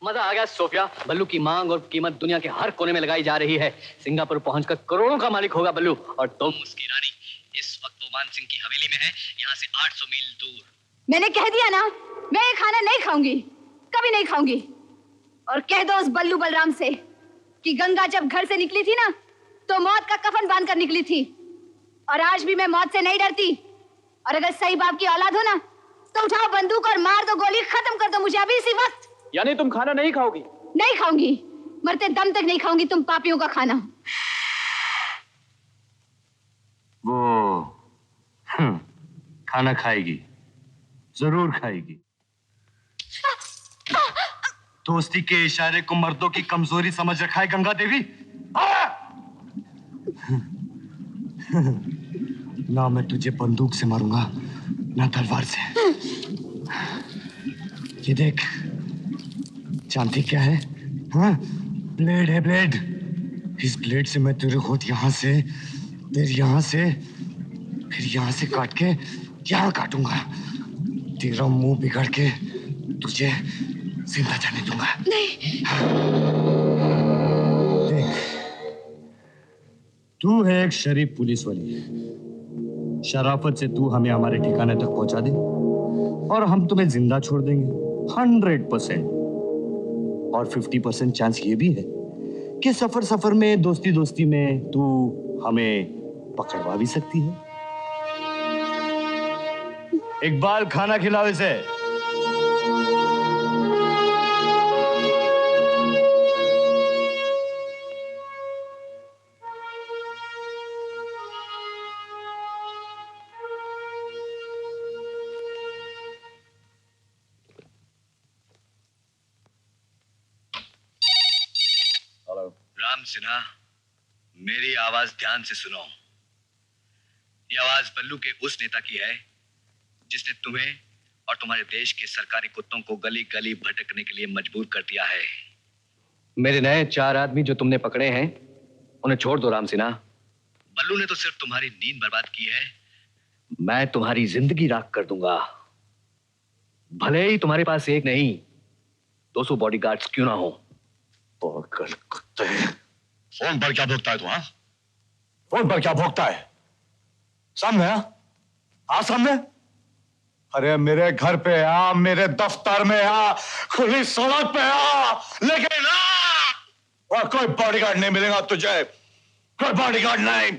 मजा आ गया सोफिया। बल्लू की मांग और कीमत दुनिया के हर कोने में लगाई जा रही है। सिंगापुर पहुंचकर करोड़ों का मालिक होगा बल्लू, और तुम उसकी रानी। इस वक्त वो मान सिंह की हवेली में है, यहाँ से 800 मील दूर। मैंने कह दिया ना, मैं ये खाना नहीं खाऊंगी, कभी नहीं खाऊंगी। और कह दो उस बल्लू बलराम से कि गंगा जब घर से निकली थी ना, तो मौत का कफन बांधकर निकली थी, और आज भी मैं मौत से नहीं डरती। और अगर सही बाप की औलाद हो ना, तो उठाओ बंदूक और मार दो गोली, खत्म कर दो मुझे अभी इसी वक्त। यानी तुम खाना नहीं खाओगी? नहीं खाऊंगी, मरते दम तक नहीं खाऊंगी तुम पापियों का खाना। वो खाना खाएगी, जरूर खाएगी। दोस्ती के इशारे को मर्दों की कमजोरी समझ रखा है गंगा देवी। ना मैं तुझे बंदूक से मारूंगा, ना तलवार से। ये देख, जानती क्या है? हाँ? ब्लेड है, ब्लेड। इस ब्लेड से मैं तेरे होठ यहाँ से, फिर यहाँ से, फिर यहाँ से काट के यहाँ काटूंगा। तेरा मुंह बिगड़ के तुझे जिंदा जाने दूंगा। नहीं। देख, तू है एक शरीफ पुलिस वाली। शराफत से तू हमें हमारे ठिकाने तक पहुंचा दे और हम तुम्हें जिंदा छोड़ देंगे 100%। और 50% चांस ये भी है कि सफर सफर में, दोस्ती दोस्ती में तू हमें पकड़वा भी सकती है। इकबाल, खाना खिलाओ इसे। राम सिन्हा, मेरी आवाज ध्यान से सुनो। ये आवाज बल्लू के उस नेता की है जिसने तुम्हें और तुम्हारे देश के सरकारी कुत्तों को गली गली भटकने के लिए मजबूर कर दिया है। मेरे नए 4 आदमी जो तुमने पकड़े हैं, उन्हें छोड़ दो राम सिन्हा। बल्लू ने तो सिर्फ तुम्हारी नींद बर्बाद की है। मैं तुम्हारी जिंदगी राख कर दूंगा, भले ही तुम्हारे पास एक नहीं 200 बॉडीगार्ड्स क्यों ना हो। पागल कुत्ते। फोन पर क्या भोगता है तू? हाँ, फोन पर क्या भोगता है? सामने आ, सामने। अरे मेरे घर पे आ, मेरे दफ्तर में आ, खुली सड़क पे आ, लेकिन आ, और कोई बॉडीगार्ड नहीं मिलेगा तुझे। कोई बॉडीगार्ड नहीं,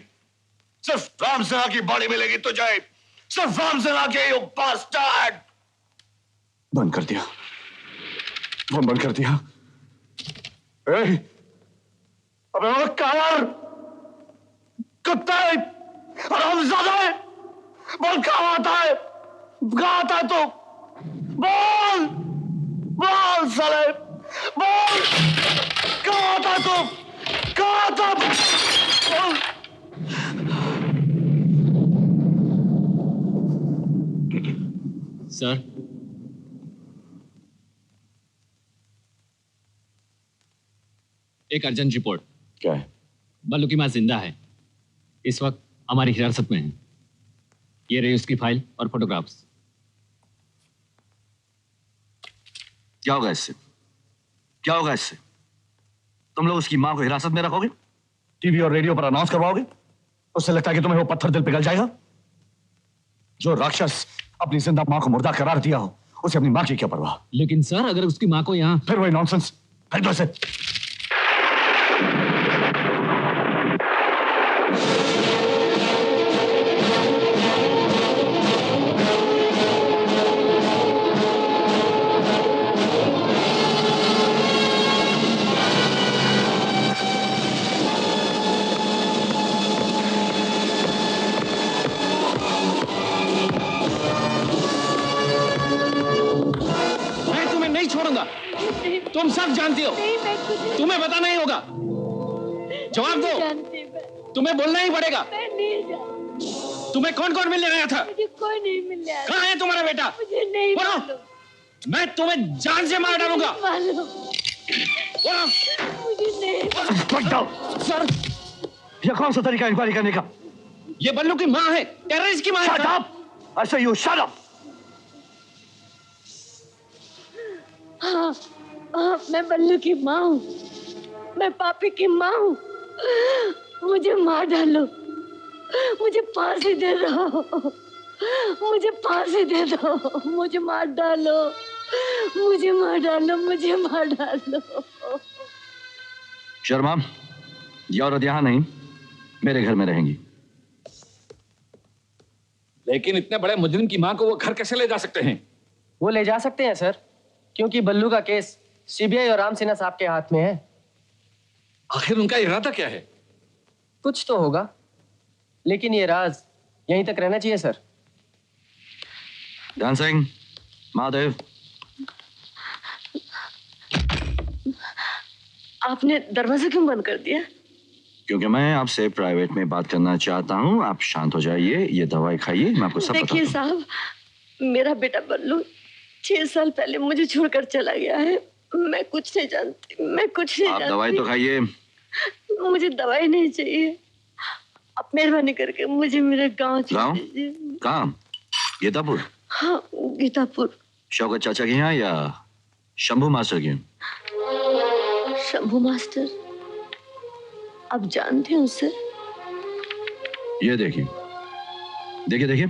सिर्फ राम सिन्हा की बॉडी मिलेगी तुझे। सिर्फ राम सिन्हा के। You bastard. बंद कर दिया, फोन बंद कर दिया। अबे वो कायर कुत्ता है, हरामजादा है। बोल, कहाँ आता है? कहाँ आता है तू? बोल, बोल साले, बोल, कहाँ आता है तू? कहाँ आता है? बोल। सर, एक अर्जेंट रिपोर्ट। क्या है? बल्लू की मां जिंदा है, इस वक्त हमारी हिरासत में है। ये रही उसकी फाइल और फोटोग्राफ्स। क्या होगा इससे? क्या होगा इससे? तुम लोग उसकी मां को हिरासत में रखोगे, टीवी और रेडियो पर अनाउंस करवाओगे? उससे लगता है कि तुम्हें वो पत्थर दिल पिघल जाएगा? जो राक्षस अपनी जिंदा मां को मुर्दा करार दिया हो, उसे अपनी मां की क्या परवाह? लेकिन सर, अगर उसकी मां को यहाँ... फिर वही नॉनसेंस, फेंक दो इसे। तुम सब जानती हो, तुम्हें बताना ही होगा। जवाब दो, तुम्हें बोलना ही पड़ेगा। तुम्हें कौन कौन मिलने आया था? मुझे कोई नहीं मिलने आया। कहाँ है तुम्हारा बेटा? मुझे नहीं मालूम। मैं तुम्हें जान से मार डालूंगा। मालूम। मुझे नहीं। सर, यह कौन सा तरीका इंक्वायरी करने का? ये बल्लू की माँ है, टेररिस्ट की माँ है। Shut up! I say you shut up! हाँ, मैं बल्लू की माँ हूँ, मैं पापी की माँ हूँ। मुझे मार डालो, मुझे फांसी दे दो, मुझे फांसी दे दो, मुझे मार डालो, मुझे मार डालो, मुझे मार डालो। शर्मा, ये औरत यहाँ नहीं, मेरे घर में रहेंगी। लेकिन इतने बड़े मुजरिम की मां को वो घर कैसे ले जा सकते हैं? वो ले जा सकते हैं सर, क्योंकि बल्लू का केस सीबीआई और राम सिन्हा साहब के हाथ में है। आखिर उनका इरादा क्या है? कुछ तो होगा, लेकिन ये राज यहीं तक रहना चाहिए सर। ध्यान सिंह, महादेव, आपने दरवाजा क्यों बंद कर दिया? क्योंकि मैं आपसे प्राइवेट में बात करना चाहता हूँ। आप शांत हो जाइए, ये दवाई खाइए, मैं आपको सब देखिए बताता हूँ। साहब, मेरा बेटा बल्लू 6 साल पहले मुझे छोड़कर चला गया है। मैं कुछ नहीं जानती, मैं कुछ नहीं आप जानती। दवाई तो खाइए। मुझे दवाई नहीं चाहिए। आप मेहरबानी करके मुझे मेरे गांव गाँव? छोड़ दीजिए। कहाँ? गीतापुर? हाँ, गीतापुर। शौकत चाचा के यहाँ या शंभू मास्टर के? शंभू मास्टर, आप जानते हैं उसे? ये देखिए, देखिए देखिए,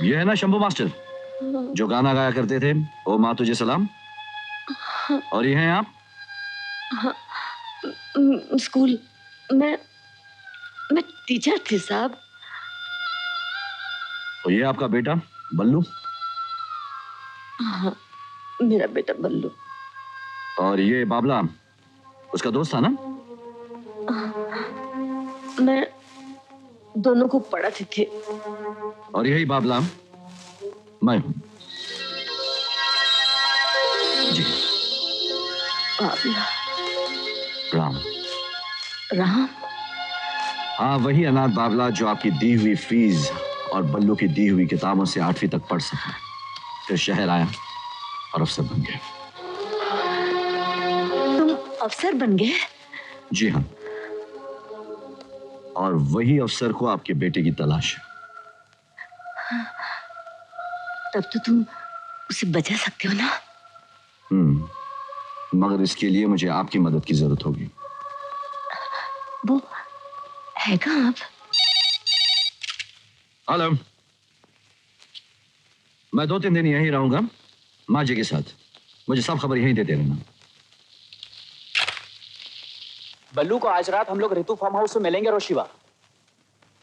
ये है ना शंभू मास्टर जो गाना गाया करते थे, ओ माँ तुझे सलाम। और ये हैं आप? स्कूल मैं टीचर थी साहब। और ये आपका बेटा बल्लू? हाँ, मेरा बेटा बल्लू। और ये बाबला उसका दोस्त था ना? मैं दोनों को पढ़ाती थी। और यही बाबला मैं हूं। जी। बाबला? राम। राम? हाँ, वही अनाथ बाबला जो आपकी दी हुई फीस और बल्लू की दी हुई किताबों से 8वीं तक पढ़ सका, फिर शहर आया और अफसर बन गया। तुम अफसर बन गए? जी हाँ, और वही अफसर को आपके बेटे की तलाश है। तब तो तुम उसे बचा सकते हो ना? मगर इसके लिए मुझे आपकी मदद की जरूरत होगी। वो है कहाँ आप? हेलो, मैं 2-3 दिन यहीं रहूंगा माँ जी के साथ। मुझे सब खबर यहीं देते रहना। बल्लू को आज रात हम लोग ऋतु फार्म हाउस में मिलेंगे रोशिवा।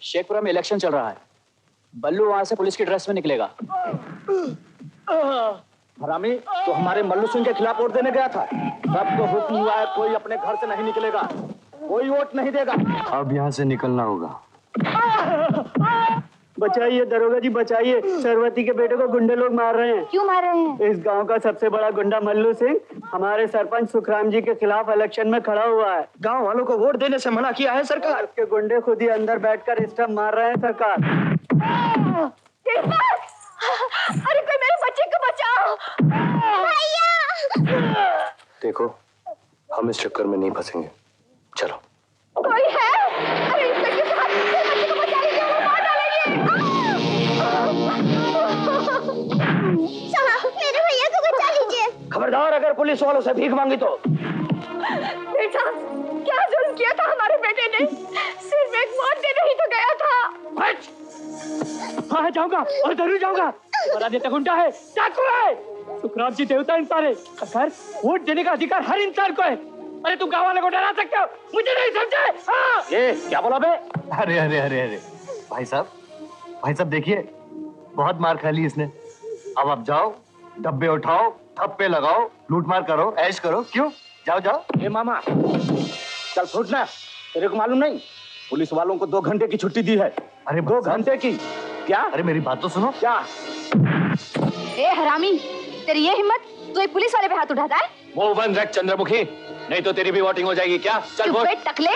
शेखपुरा में इलेक्शन चल रहा है। बल्लू वहां से पुलिस की ड्रेस में निकलेगा। हरामी, तो हमारे मल्लू सिंह के खिलाफ वोट देने गया था। सबको हुक्म हुआ है, कोई अपने घर से नहीं निकलेगा, कोई वोट नहीं देगा। अब यहाँ से निकलना होगा। बचाइए दरोगा जी, बचाइए। सरवती के बेटे को गुंडे लोग मार रहे हैं। क्यों मार रहे हैं? इस गांव का सबसे बड़ा गुंडा मल्लू सिंह हमारे सरपंच सुखराम जी के खिलाफ इलेक्शन में खड़ा हुआ है। गांव वालों को वोट देने से मना किया है सरकार। उसके गुंडे खुद ही अंदर बैठकर स्टंप मार रहे हैं सरकार। अरे कोई मेरे बच्चे को बचाओ! भैया! देखो, हम इस चक्कर में नहीं फंसेंगे। चलो। कोई है? अरे इंस्पेक्टर साहब, मेरे बच्चे को बचा लीजिए, वो मार डालेंगे। साहब, मेरे भैया को बचा लीजिए। खबरदार, अगर पुलिस वालों से भीख मांगी तो। बेटा, क्या जुल्म किया था हमारे बेटे ने? सिर्फ एक वोट देने ही तो गया था। हाँ, जाऊंगा और जरूर जाऊंगा। बड़ा नेता गुंडा है, डाकू है। सुखराम जी देवता इंसान है। सरकार, वोट देने का अधिकार हर इंसान को है। अरे तुम गाँव वाले को डरा सकते हो, मुझे नहीं समझे? हाँ। ये क्या बोला बे? अरे अरे अरे अरे भाई साहब देखिए, बहुत मार खा ली इसने। अब आप जाओ, डब्बे उठाओ, थप्पे लगाओ, लूटमार करो, ऐश करो। क्यों? जाओ जाओ। ए मामा, चल फूटना। तेरे को मालूम नहीं, पुलिस वालों को 2 घंटे की छुट्टी दी है। अरे 2 घंटे की? क्या? अरे मेरी बात तो सुनो। क्या? ए हरामी, तेरी ये हिम्मत, तू एक पुलिस वाले पे हाथ उठाता है? वो बंद रख चंद्रमुखी, नहीं तो तेरी भी वोटिंग हो जाएगी। क्या? चल चुप वोट। बे टकले।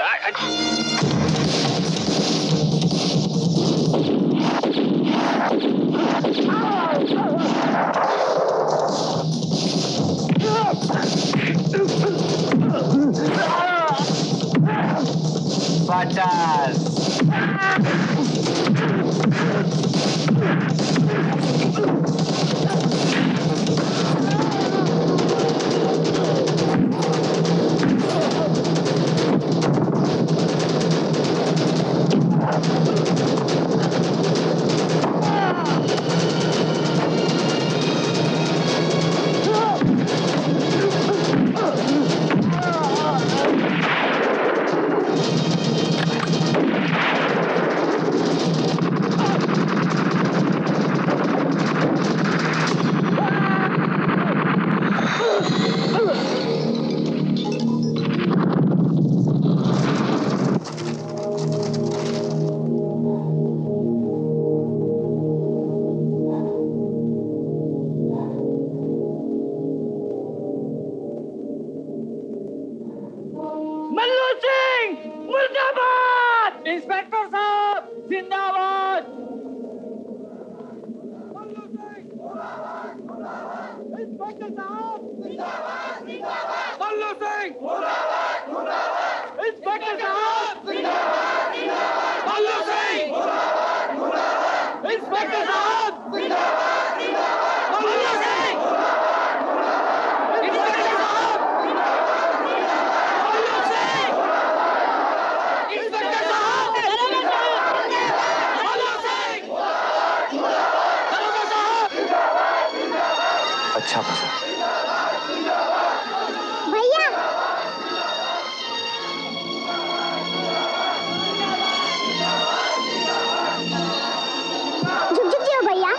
इंस्पेक्टर साहब बल्लू सिंह, इंस्पेक्टर साहब बल्लू सिंह, इंस्पेक्टर साहब बल्लू सिंह, इंस्पेक्टर साहब बल्लू सिंह, इंस्पेक्टर साहब बल्लू सिंह, दरोगा साहब। अच्छा फंसा। भैया झुक झुक क्यों भैया?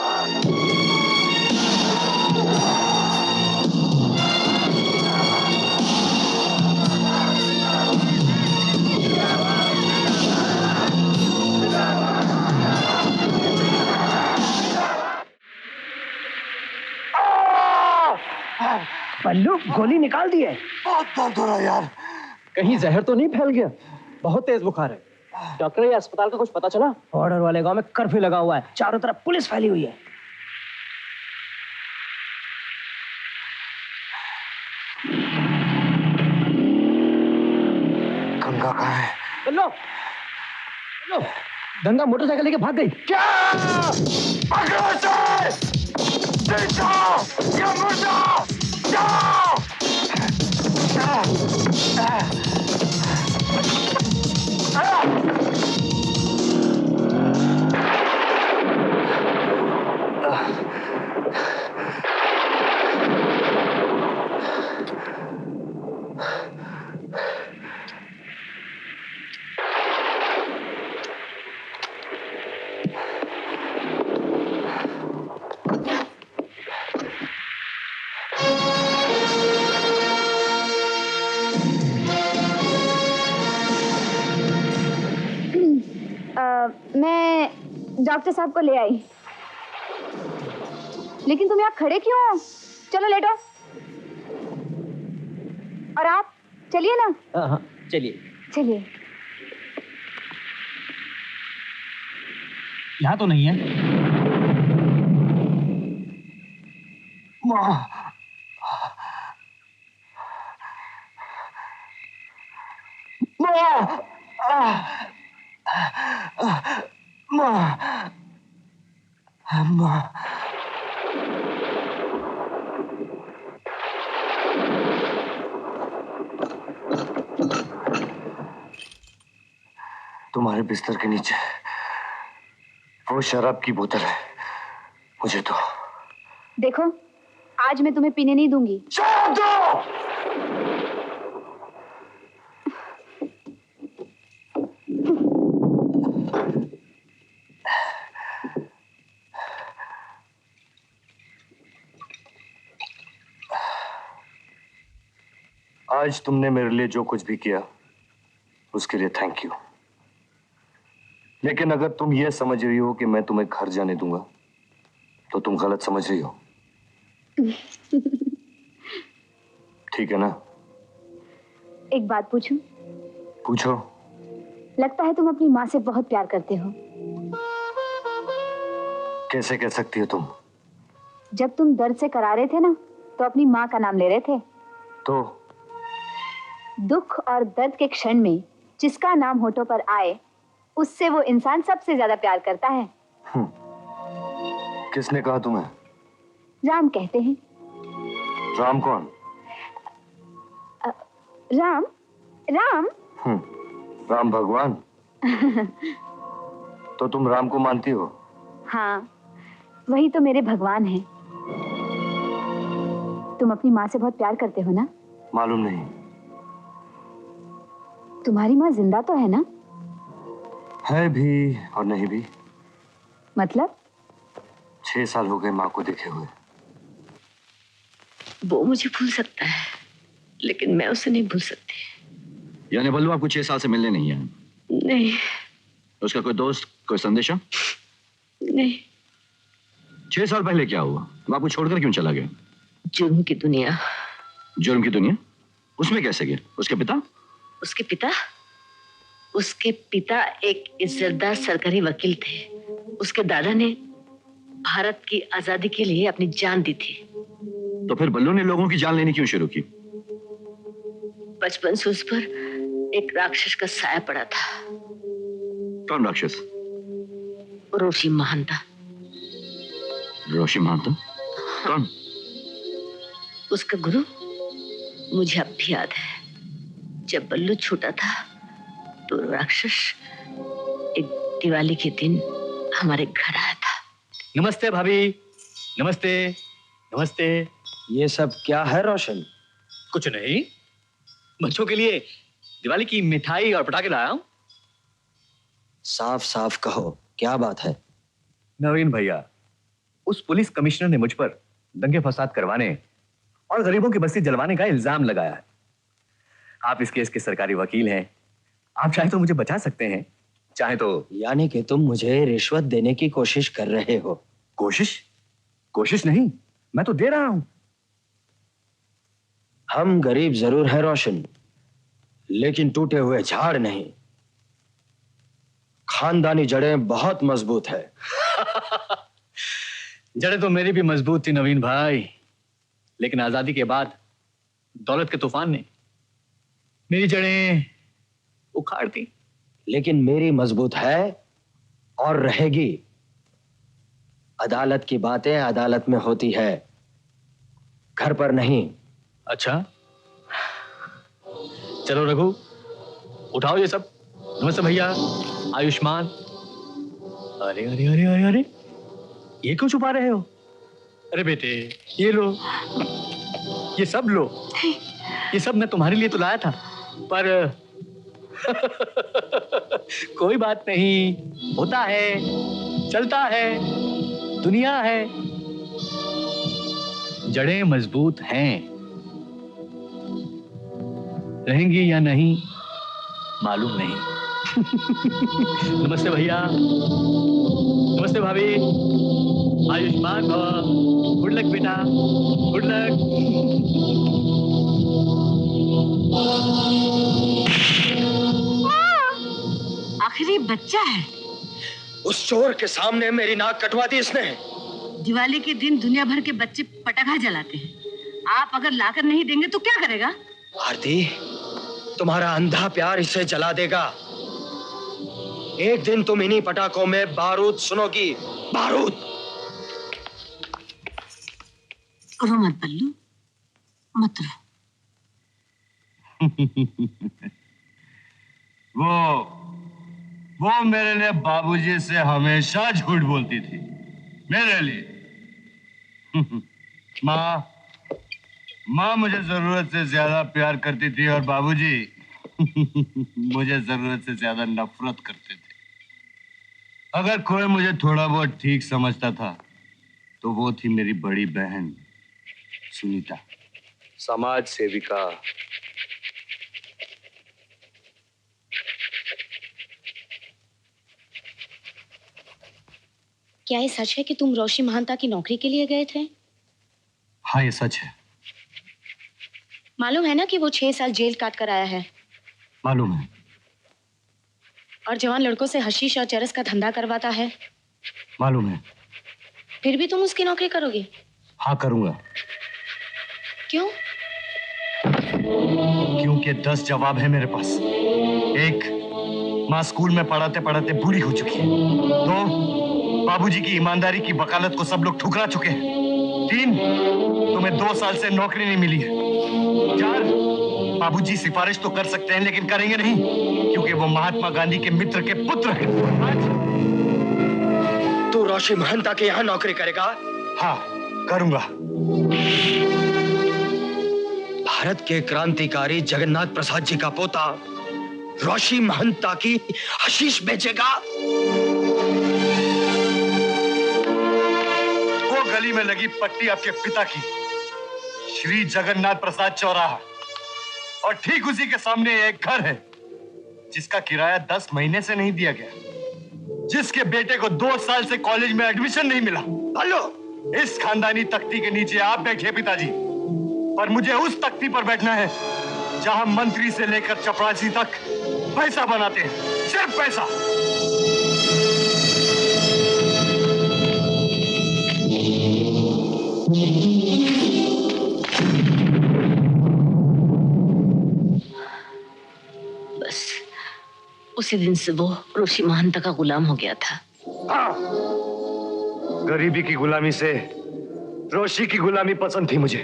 बल्लू गोली निकाल दी है। बहुत दर्द हो रहा है यार। कहीं जहर तो नहीं फैल गया? बहुत तेज बुखार है। डॉक्टर, ये अस्पताल का कुछ पता चला? बॉर्डर वाले गांव में कर्फ्यू लगा हुआ है, चारों तरफ पुलिस फैली हुई है। गंगा कहाँ है? बल्लू, गंगा मोटरसाइकिल लेके भाग गई। क्या? पकड़ो इसे! जाओ! या मर जाओ! जाओ! मैं डॉक्टर साहब को ले आई, लेकिन तुम यहाँ खड़े क्यों हो? चलो लेटो। और आप चलिए ना। हाँ, चलिए चलिए। यहाँ तो नहीं है। माँ, माँ, तुम्हारे बिस्तर के नीचे वो शराब की बोतल है। मुझे तो देखो, आज मैं तुम्हें पीने नहीं दूंगी। शराब दो! आज तुमने मेरे लिए जो कुछ भी किया उसके लिए थैंक यू। लेकिन अगर तुम ये समझ रही हो कि मैं तुम्हें घर जाने दूंगा तो तुम गलत समझ रही हो। ठीक है ना? एक बात पूछूं? पूछो। लगता है तुम अपनी माँ से बहुत प्यार करते हो। कैसे कह सकती हो तुम? जब तुम दर्द से करा रहे थे ना, तो अपनी माँ का नाम ले रहे थे। तो दुख और दर्द के क्षण में जिसका नाम होठों पर आए, उससे वो इंसान सबसे ज्यादा प्यार करता है। किसने कहा तुम्हें? राम कहते हैं। राम कौन? राम? राम? राम भगवान? तो तुम राम को मानती हो? हाँ, वही तो मेरे भगवान हैं। तुम अपनी माँ से बहुत प्यार करते हो ना? मालूम नहीं। तुम्हारी माँ जिंदा तो है ना? है भी और नहीं भी। मतलब? 6 साल हो गए माँ को देखे हुए। वो मुझे भूल सकता है, लेकिन मैं उसे नहीं भूल सकती। यानी बल्लू आपको 6 साल से मिलने नहीं है? नहीं। उसका कोई दोस्त, कोई संदेशा? नहीं। 6 साल पहले क्या हुआ? वो आपको छोड़कर क्यों चला गया? जुर्म की दुनिया। जुर्म की दुनिया? उसमें कैसे गया? उसके पिता? उसके पिता? उसके पिता एक इज्जतदार सरकारी वकील थे। उसके दादा ने भारत की आजादी के लिए अपनी जान दी थी। तो फिर बल्लू ने लोगों की जान लेनी क्यों शुरू की? बचपन से उस पर एक राक्षस का साया पड़ा था। कौन राक्षस? रोशी महंता। रोशी महंता? कौन? उसका गुरु मुझे अब भी याद है। जब बल्लू छोटा था तो राक्षस एक दिवाली के दिन हमारे घर आया था। नमस्ते भाभी। नमस्ते। नमस्ते। ये सब क्या है रोशन? कुछ नहीं, बच्चों के लिए दिवाली की मिठाई और पटाखे लाया हूं। साफ साफ कहो, क्या बात है? नवीन भैया, उस पुलिस कमिश्नर ने मुझ पर दंगे फसाद करवाने और गरीबों की बस्ती जलवाने का इल्जाम लगाया है। आप इस केस के सरकारी वकील हैं, आप चाहे तो मुझे बचा सकते हैं, चाहे तो। यानी कि तुम मुझे रिश्वत देने की कोशिश कर रहे हो? कोशिश? कोशिश नहीं, मैं तो दे रहा हूं। हम गरीब जरूर हैं रोशन, लेकिन टूटे हुए झाड़ नहीं। खानदानी जड़ें बहुत मजबूत है। जड़ें तो मेरी भी मजबूत थी नवीन भाई, लेकिन आजादी के बाद दौलत के तूफान ने मेरी जड़ें उखाड़ दी। लेकिन मेरी मजबूत है और रहेगी। अदालत की बातें अदालत में होती है, घर पर नहीं। अच्छा, चलो रघु, उठाओ ये सब। नमस्ते भैया, आयुष्मान। अरे अरे अरे अरे अरे, ये क्यों छुपा रहे हो? अरे बेटे, ये लो, ये सब लो। ये सब मैं तुम्हारे लिए तो लाया था, पर कोई बात नहीं, होता है, चलता है, दुनिया है। जड़ें मजबूत हैं, रहेंगी या नहीं मालूम नहीं। नमस्ते भैया, नमस्ते भाभी, आयुष्मान भव। गुड लक बेटा, गुड लक। आखिरी बच्चा है। उस चोर के सामने मेरी नाक कटवा दी इसने। दिवाली के दिन दुनिया भर के बच्चे पटाखा जलाते हैं। आप अगर लाकर नहीं देंगे तो क्या करेगा? आरती, तुम्हारा अंधा प्यार इसे जला देगा। एक दिन तुम इन्हीं पटाखों में बारूद सुनोगी, बारूद। रो मत बल्लू, मत रो। वो मेरे लिए बाबूजी से हमेशा झूठ बोलती थी, मेरे लिए। माँ मुझे जरूरत से ज्यादा प्यार करती थी और बाबूजी मुझे जरूरत से ज्यादा नफरत करते थे। अगर कोई मुझे थोड़ा बहुत ठीक समझता था तो वो थी मेरी बड़ी बहन सुनीता, समाज सेविका। क्या ये सच है कि तुम रोशी महंता की नौकरी के लिए गए थे? हाँ, ये सच है। मालूम है ना कि वो 6 साल जेल काट कर आया है? मालूम है। और जवान लड़कों से हशीश और चरस का धंधा करवाता है? मालूम है। फिर भी तुम उसकी नौकरी करोगे? हाँ, करूंगा। क्यों? क्योंकि 10 जवाब है मेरे पास। 1, माँ स्कूल में पढ़ाते पढ़ाते बूढ़ी हो चुकी है। 2, बाबूजी की ईमानदारी की वकालत को सब लोग ठुकरा चुके हैं। 3, तुम्हें 2 साल से नौकरी नहीं मिली है। 4, बाबूजी सिफारिश तो कर सकते हैं लेकिन करेंगे नहीं क्योंकि वो महात्मा गांधी के मित्र के पुत्र हैं। 5, तू रोशी महंता के यहाँ नौकरी करेगा? हाँ, करूंगा। भारत के क्रांतिकारी जगन्नाथ प्रसाद जी का पोता रोशी महंता की हशीश बेचेगा? वो गली में लगी पट्टी आपके पिता की, श्री जगन्नाथ प्रसाद चौराहा, और ठीक उसी के सामने एक घर है जिसका किराया 10 महीने से नहीं दिया गया, जिसके बेटे को 2 साल से कॉलेज में एडमिशन नहीं मिला। हेलो, इस खानदानी तख्ती के नीचे आप बैठिए पिताजी, पर मुझे उस तख्ती पर बैठना है जहां मंत्री से लेकर चपरासी तक पैसा बनाते हैं, सिर्फ पैसा। उसी दिन से वो ऋषि महंत का गुलाम हो गया था। हाँ, गरीबी की गुलामी से रोशी की गुलामी पसंद थी मुझे।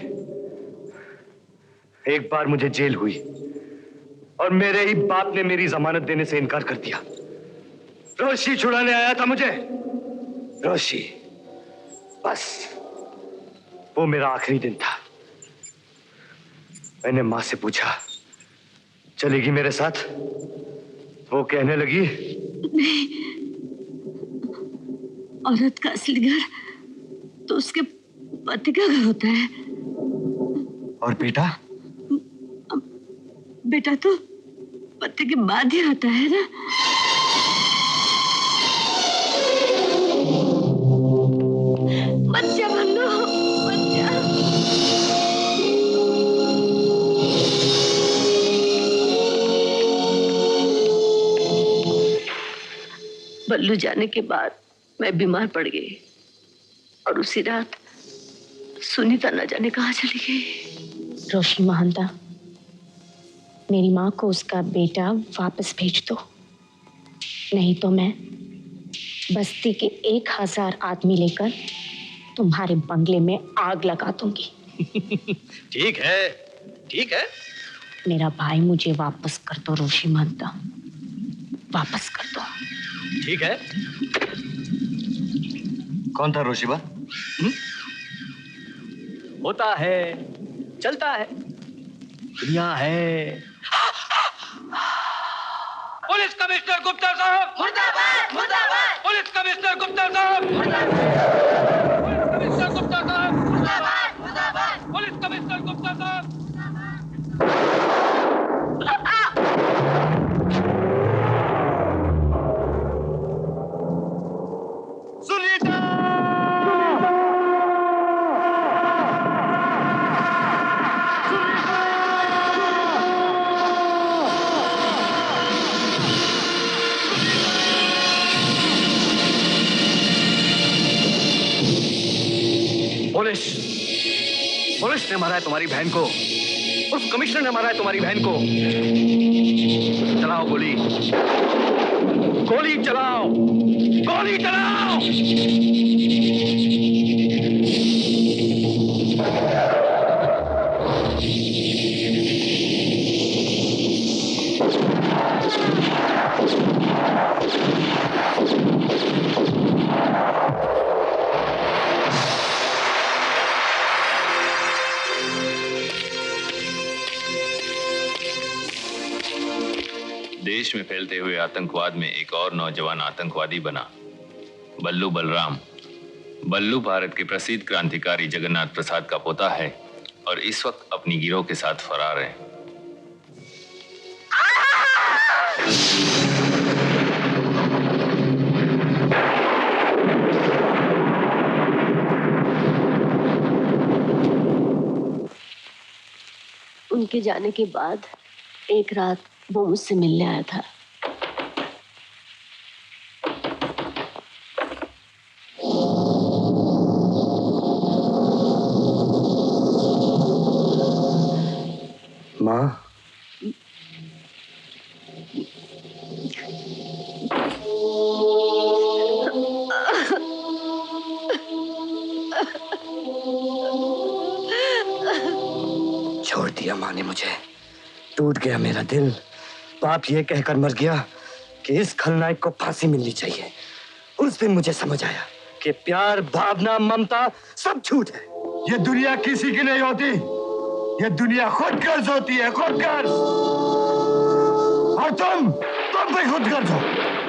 एक बार मुझे जेल हुई और मेरे ही बाप ने मेरी जमानत देने से इनकार कर दिया। रोशी छुड़ाने आया था मुझे, रोशी, बस वो मेरा आखिरी दिन था। मैंने मां से पूछा चलेगी मेरे साथ? वो कहने लगी नहीं, औरत का असली घर तो उसके पति का घर होता है। और बेटा? बेटा तो पति के बाद ही आता है ना। बच्चा बल्लू, बच्चा। बल्लू जाने के बाद मैं बीमार पड़ गई और उसी रात सुनीता न जाने कहाँ चली गई। रोशी महंता, मेरी माँ को उसका बेटा वापस भेज दो, नहीं तो मैं बस्ती के 1000 आदमी लेकर तुम्हारे बंगले में आग लगा दूंगी। ठीक है, ठीक है। मेरा भाई मुझे वापस कर दो रोशी महंता, वापस कर दो। ठीक है। कौन था रोशीबा? होता है, चलता है, दुनिया है। पुलिस कमिश्नर गुप्ता साहब मुर्दाबाद, मुर्दाबाद। पुलिस कमिश्नर गुप्ता साहब मुर्दाबाद। पुलिस कमिश्नर गुप्ता साहब मुर्दाबाद, मुर्दाबाद। पुलिस कमिश्नर गुप्ता साहब। सुनीता! पुलिस ने मारा है तुम्हारी बहन को, उस कमिश्नर ने मारा है तुम्हारी बहन को। चलाओ गोली, गोली चलाओ, गोली चलाओ। देश में फैलते हुए आतंकवाद में एक और नौजवान आतंकवादी बना, बल्लू बलराम। बल्लू भारत के प्रसिद्ध क्रांतिकारी जगन्नाथ प्रसाद का पोता है और इस वक्त अपनी गिरोह के साथ फरार है। उनके जाने के बाद एक रात वो मुझसे मिलने आया था। माँ, छोड़ दिया माँ ने मुझे, टूट गया मेरा दिल। बाप ये कहकर मर गया कि इस खलनायक को फांसी मिलनी चाहिए। उस दिन मुझे समझ आया कि प्यार, भावना, ममता सब झूठ है। ये दुनिया किसी की नहीं होती, ये दुनिया खुद गर्ज होती है, खुद गर्ज। और तुम भी खुद गर्ज हो।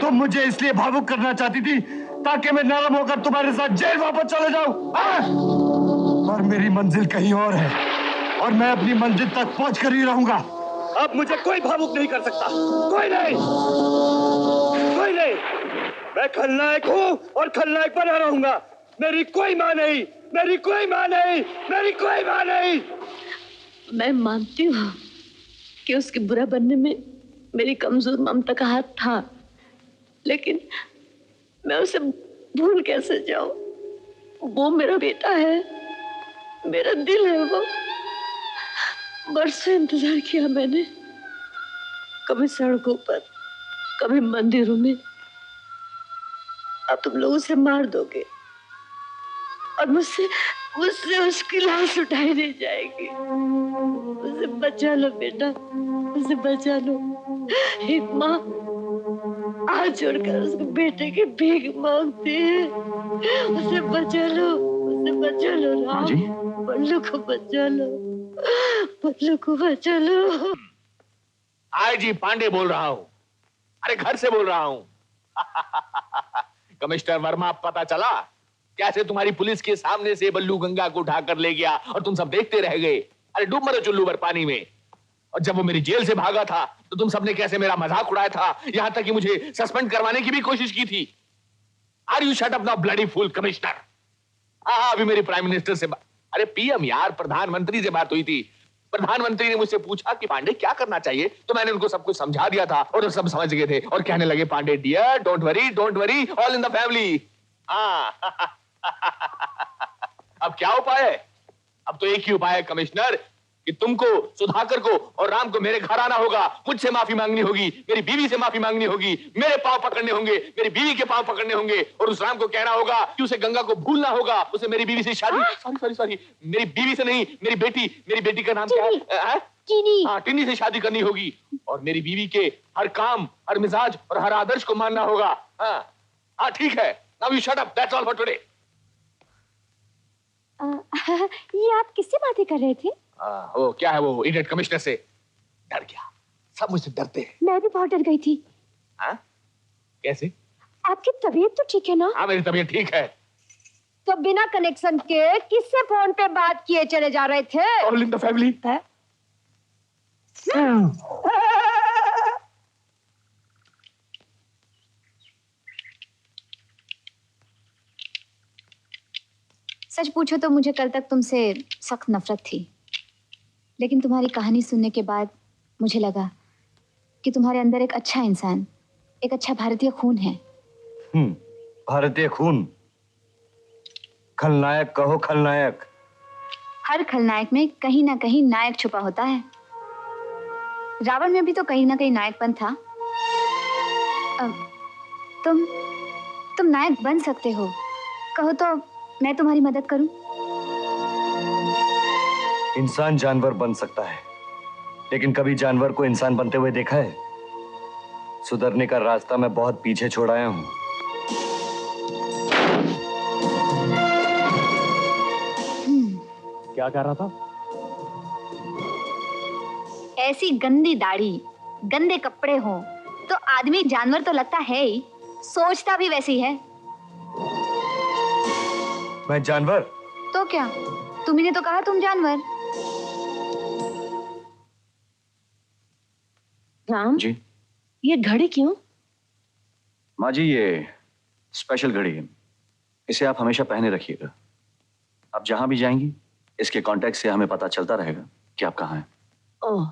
तुम मुझे इसलिए भावुक करना चाहती थी ताकि मैं नरम होकर तुम्हारे साथ जेल वापस चले जाऊं। और मेरी मंजिल कहीं और है और मैं अपनी मंजिल तक पहुंच कर ही रहूंगा। अब मुझे कोई भावुक नहीं कर सकता, कोई नहीं, कोई नहीं। मैं खलनायक हूँ और खलनायक बना रहूंगा। मेरी कोई माँ नहीं, मेरी कोई माँ नहीं, मेरी कोई माँ नहीं। मैं मानती हूँ कि उसके बुरा बनने में मेरी कमजोर ममता का हाथ था, लेकिन मैं उसे भूल कैसे जाऊं? वो मेरा बेटा है, मेरा दिल है वो। बरसों इंतजार किया मैंने, कभी सड़कों पर, कभी मंदिरों में अब तुम लोग उसे मार दोगे और मुझसे मुझसे उसकी लाश उठाई नहीं जाएगी। उसे बचा लो बेटा, उसे बचा लो। एक माँ हाथ जोड़कर उसके बेटे की भीख मांगती है। उसे बचा लो, उसे बचा लो राम। बल्लू को बचा लो, बल्लू को बचा लो। आईजी पांडे बोल रहा हूँ। अरे घर से बोल रहा हूँ। कमिश्नर वर्मा, पता चला कैसे तुम्हारी पुलिस के सामने से बल्लू गंगा को उठाकर ले गया और तुम सब देखते रह गए। अरे डूब मरो चुल्लू भर पानी में। और जब वो मेरी जेल से भागा था तो तुम सबने कैसे मेरा मजाक उड़ाया था, यहां तक कि मुझे सस्पेंड करवाने की भी कोशिश की थी। Are you shut up now bloody fool commissioner. हाँ, अभी मेरी प्राइम मिनिस्टर से अरे पीएम यार, प्रधानमंत्री से बात हुई थी। प्रधानमंत्री ने मुझसे पूछा कि पांडे क्या करना चाहिए, तो मैंने उनको सब कुछ समझा दिया था और सब समझ गए थे और कहने लगे Pandey dear don't worry all in the family. हाँ अब क्या उपाय है? अब तो एक ही उपाय है कमिश्नर कि तुमको, सुधाकर को और राम को मेरे घर आना होगा, मुझसे माफी मांगनी होगी, मेरी बीवी से माफी मांगनी होगी, मेरे पांव पकड़ने होंगे, मेरी बीवी के पांव पकड़ने होंगे और उस राम को कहना होगा कि उसे गंगा को भूलना होगा, उसे मेरी बीवी से शादी सॉरी मेरी बीवी से नहीं, मेरी बेटी का नाम क्या है? टिनी। हाँ, टिनी से शादी करनी होगी और मेरी बीवी के हर काम, हर मिजाज और हर आदर्श को मानना होगा। हाँ ठीक है, now you shut up, that's all for today. ये आप किससे बातें कर रहे थे? वो क्या है, वो इडियट कमिश्नर से। डर गया, सब मुझसे डरते हैं। मैं भी बहुत डर गई थी। हाँ? कैसे? आपकी तबीयत तो ठीक है ना? हाँ, मेरी तबीयत ठीक है। तो बिना कनेक्शन के किससे फोन पे बात किए चले जा रहे थे? All in the family. सच पूछो तो मुझे कल तक तुमसे सख्त नफरत थी, लेकिन तुम्हारी कहानी सुनने के बाद मुझे लगा कि तुम्हारे अंदर एक अच्छा इंसान, एक अच्छा भारतीय खून है। भारतीय खून? खलनायक कहो, खलनायक। हर खलनायक में कहीं ना कहीं नायक छुपा होता है। रावण में भी तो कहीं ना कहीं नायकपन था। तुम नायक बन सकते हो, कहो तो मैं तुम्हारी मदद करूं? इंसान जानवर बन सकता है, लेकिन कभी जानवर को इंसान बनते हुए देखा है? सुधरने का रास्ता मैं बहुत पीछे छोड़ आया हूं। क्या कह रहा था? ऐसी गंदी दाढ़ी, गंदे कपड़े हो तो आदमी जानवर तो लगता है ही, सोचता भी वैसी है। मैं जानवर? तो क्या, तुम्ही ने तो कहा तुम जानवर। राम जी? ये घड़ी क्यों? माँ जी, ये स्पेशल घड़ी है, इसे आप हमेशा पहने रखिएगा। आप जहां भी जाएंगी इसके कांटेक्ट से हमें पता चलता रहेगा कि आप कहाँ हैं। ओह,